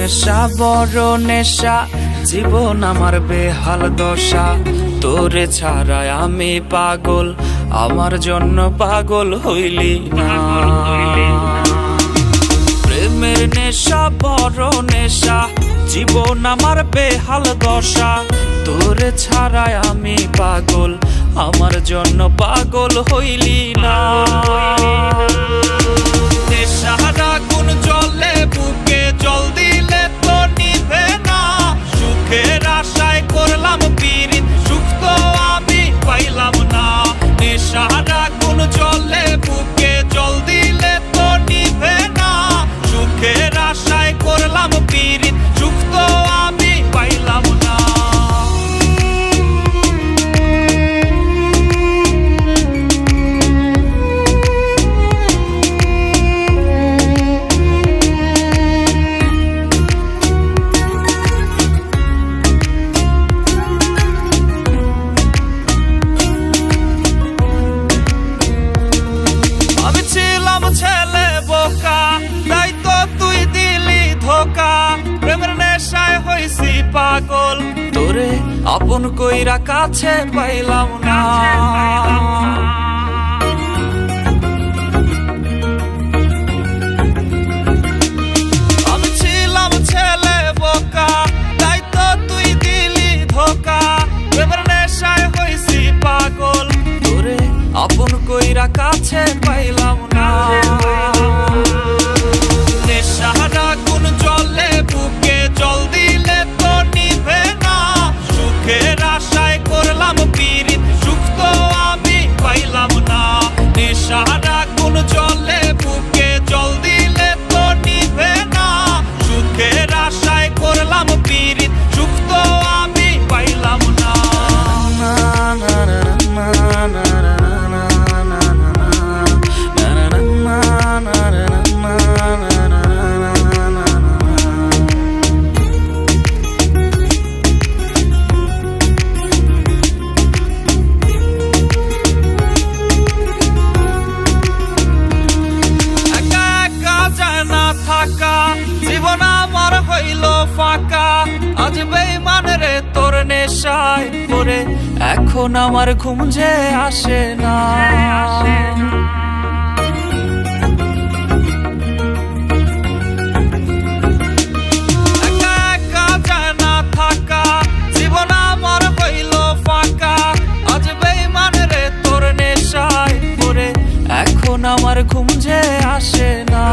নেশা বড় নেশা, জীবন আমার বেহাল দশা। তোরে ছাড়াই আমি পাগল, আমার জন্য পাগল হইলি না। প্রেমের নেশা বড় নেশা, জীবন আমার বেহাল দশা। তোরে ছাড়াই আমি পাগল, আমার জন্য পাগল হইলি না। নেশার আগুন জ্বলে বুকে, জল দিলে তো নিভে না। সুখের আশায় করলাম পিরিত, সুখ তো আমি পাইলাম না। নেশার আগুন জ্বলে বুকে, জল দিলে তো নিভে না। সুখের আশায় করলাম পিরিত, সুখ তো আমি পাইলাম না। ছেলে বোকা, তাই তো তুই দিলি ধোকা। প্রেমের নেশায় হইছি পাগল, তোরে আপন কইরা কাছে পাইলাম না। আমি ছিলাম ছেলে বোকা, তাই তো তুই দিলি ধোকা। প্রেমের নেশায় হইছি পাগল, তোরে আপন কইরা কাছে পাইলাম না। নেশার আগুন জ্বলে বুকে, জল দিলে তো নিভে না। সুখের আশায় করলাম পিরিত, সুখ তো আমি পাইলাম না। নেশার আগুন জ্বলে বুকে, জল দিলে তো নিভে না। সুখের আশায় করলাম পিরিত, সুখ তো আমি পাইলাম না। জীবন আমার হইল ফাঁকা, আজ বেঈমান রে তোর নেশায় পড়ে। এখন আমার ঘুম যে আসে না। একা একা যায় না থাকা, জীবন আমার হইল ফাঁকা। আজ বেঈমান রে তোর নেশায় পড়ে, এখন আমার ঘুম যে আসে না।